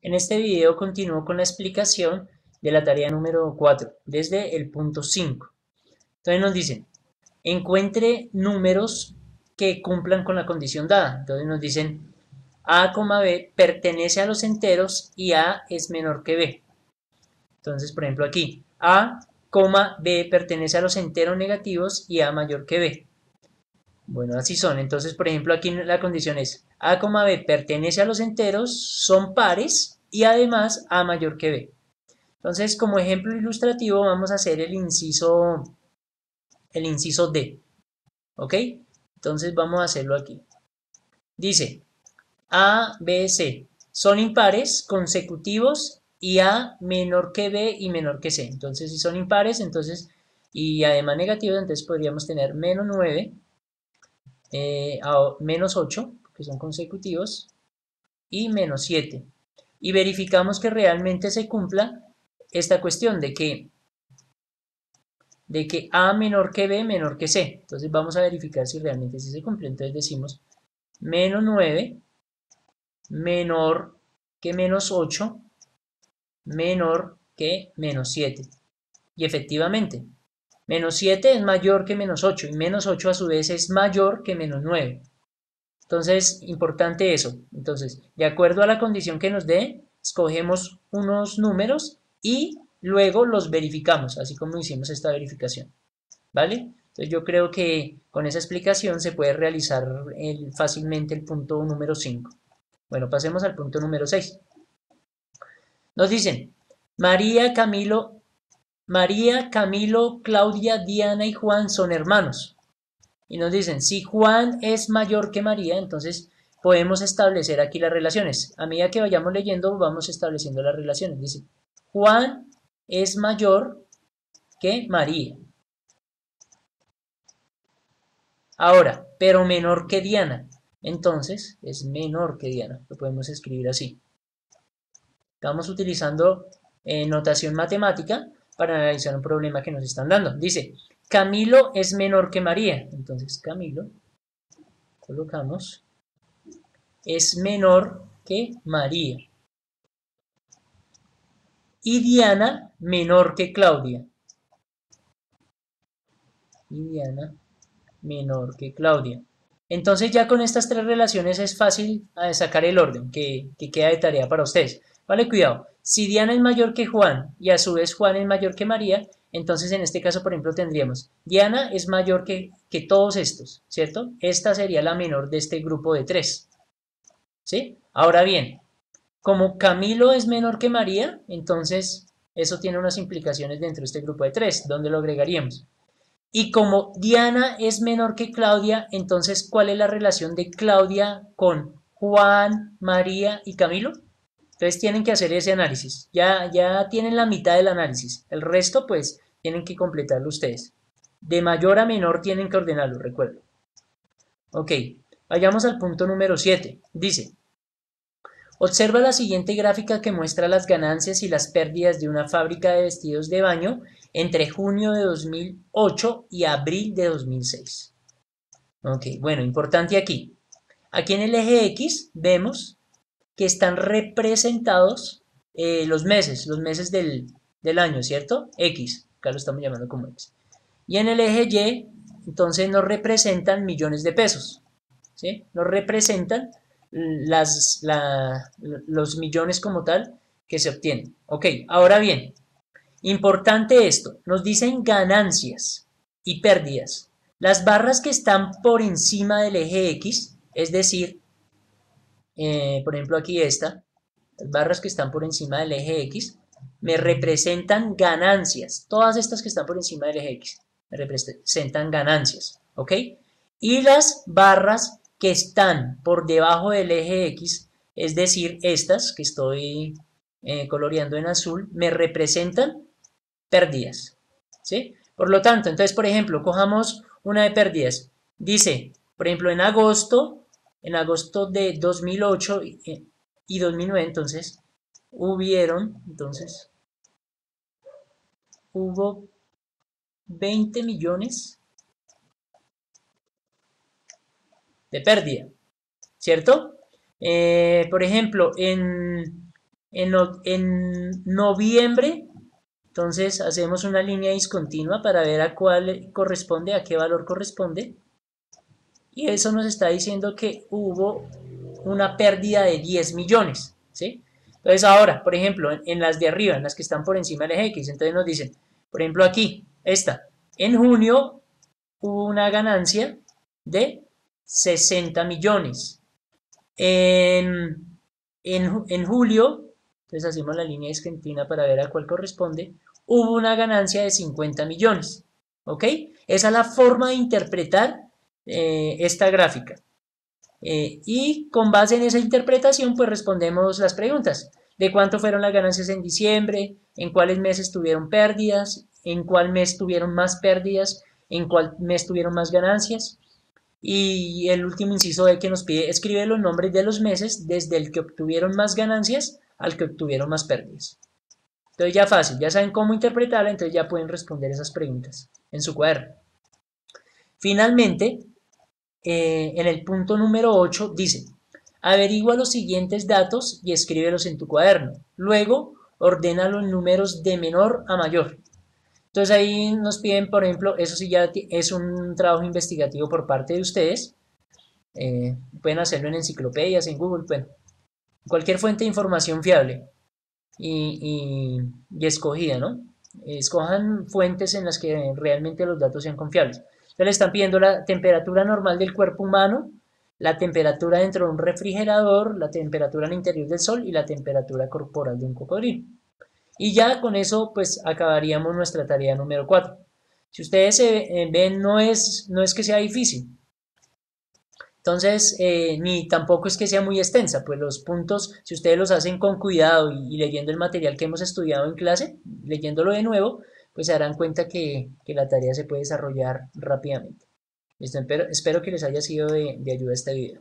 En este video continúo con la explicación de la tarea número 4, desde el punto 5. Entonces nos dicen, encuentre números que cumplan con la condición dada. Entonces nos dicen, A, B pertenece a los enteros y A es menor que B. Entonces, por ejemplo, aquí, A, B pertenece a los enteros negativos y A mayor que B. Bueno, así son. Entonces, por ejemplo, aquí la condición es A, B pertenece a los enteros, son pares y además A mayor que B. Entonces, como ejemplo ilustrativo, vamos a hacer el inciso D. ¿Ok? Entonces, vamos a hacerlo aquí. Dice, A, B, C son impares consecutivos y A menor que B y menor que C. Entonces, si son impares, entonces, y además negativos, entonces podríamos tener menos 9 a menos 8, que son consecutivos, y menos 7. Y verificamos que realmente se cumpla esta cuestión de que A menor que B menor que C. Entonces vamos a verificar si realmente sí se cumple. Entonces decimos menos 9 menor que menos 8 menor que menos 7. Y efectivamente, menos 7 es mayor que menos 8 y menos 8 a su vez es mayor que menos 9. Entonces, importante eso. Entonces, de acuerdo a la condición que nos dé, escogemos unos números y luego los verificamos, así como hicimos esta verificación. ¿Vale? Entonces, yo creo que con esa explicación se puede realizar fácilmente el punto número 5. Bueno, pasemos al punto número 6. Nos dicen, María, Camilo, Claudia, Diana y Juan son hermanos. Y nos dicen, si Juan es mayor que María, entonces podemos establecer aquí las relaciones. A medida que vayamos leyendo, vamos estableciendo las relaciones. Dice, Juan es mayor que María. Ahora, pero menor que Diana. Entonces, es menor que Diana. Lo podemos escribir así. Estamos utilizando notación matemática para analizar un problema que nos están dando. Dice, Camilo es menor que María. Entonces, Camilo, colocamos es menor que María. Y Diana menor que Claudia. Y Diana menor que Claudia. Entonces ya con estas tres relaciones es fácil sacar el orden que queda de tarea para ustedes. Vale, cuidado. Si Diana es mayor que Juan y a su vez Juan es mayor que María, entonces en este caso, por ejemplo, tendríamos Diana es mayor que todos estos, ¿cierto? Esta sería la menor de este grupo de tres. ¿Sí? Ahora bien, como Camilo es menor que María, entonces eso tiene unas implicaciones dentro de este grupo de tres, ¿dónde lo agregaríamos? Y como Diana es menor que Claudia, entonces ¿cuál es la relación de Claudia con Juan, María y Camilo? Entonces tienen que hacer ese análisis. Ya tienen la mitad del análisis. El resto, pues, tienen que completarlo ustedes. De mayor a menor tienen que ordenarlo, recuerdo. Ok, vayamos al punto número 7. Dice, observa la siguiente gráfica que muestra las ganancias y las pérdidas de una fábrica de vestidos de baño entre junio de 2008 y abril de 2006. Ok, bueno, importante aquí. Aquí en el eje X vemos que están representados los meses del año, ¿cierto? X, acá lo estamos llamando como X. Y en el eje Y, entonces nos representan millones de pesos, ¿sí? Nos representan los millones como tal que se obtienen. Ok, ahora bien, importante esto, nos dicen ganancias y pérdidas. Las barras que están por encima del eje X, es decir, por ejemplo aquí las barras que están por encima del eje X, me representan ganancias. Todas estas que están por encima del eje X me representan ganancias, ¿ok? Y las barras que están por debajo del eje X, es decir, estas que estoy coloreando en azul, me representan pérdidas, ¿sí? Por lo tanto, entonces, por ejemplo, cojamos una de pérdidas. Dice, por ejemplo, en agosto de 2008 y 2009, entonces, hubo 20 millones de pérdida, ¿cierto? Por ejemplo, En noviembre, entonces hacemos una línea discontinua para ver a cuál corresponde, a qué valor corresponde. Y eso nos está diciendo que hubo una pérdida de 10 millones, ¿sí? Entonces ahora, por ejemplo, en las de arriba, en las que están por encima del eje X, entonces nos dicen, por ejemplo aquí, en junio hubo una ganancia de 60 millones. En julio, entonces hacemos la línea discontinua para ver a cuál corresponde, hubo una ganancia de 50 millones. ¿Ok? Esa es la forma de interpretar esta gráfica. Y con base en esa interpretación, pues respondemos las preguntas. ¿De cuánto fueron las ganancias en diciembre? ¿En cuáles meses tuvieron pérdidas? ¿En cuál mes tuvieron más pérdidas? ¿En cuál mes tuvieron más ganancias? Y el último inciso de que nos pide, escribe los nombres de los meses desde el que obtuvieron más ganancias al que obtuvieron más pérdidas. Entonces ya fácil, ya saben cómo interpretarla, entonces ya pueden responder esas preguntas en su cuaderno. Finalmente, en el punto número 8 dice, averigua los siguientes datos y escríbelos en tu cuaderno. Luego, ordena los números de menor a mayor. Entonces ahí nos piden, por ejemplo, eso sí ya es un trabajo investigativo por parte de ustedes. Pueden hacerlo en enciclopedias, en Google, bueno, cualquier fuente de información fiable y escogida, ¿no? Escojan fuentes en las que realmente los datos sean confiables. Entonces le están pidiendo la temperatura normal del cuerpo humano, la temperatura dentro de un refrigerador, la temperatura en el interior del sol y la temperatura corporal de un cocodrilo. Y ya con eso pues acabaríamos nuestra tarea número 4. Si ustedes ven, no es que sea difícil. Entonces, ni tampoco es que sea muy extensa, pues los puntos, si ustedes los hacen con cuidado y leyendo el material que hemos estudiado en clase, leyéndolo de nuevo, pues se darán cuenta que la tarea se puede desarrollar rápidamente. Listo, espero que les haya sido de ayuda este video.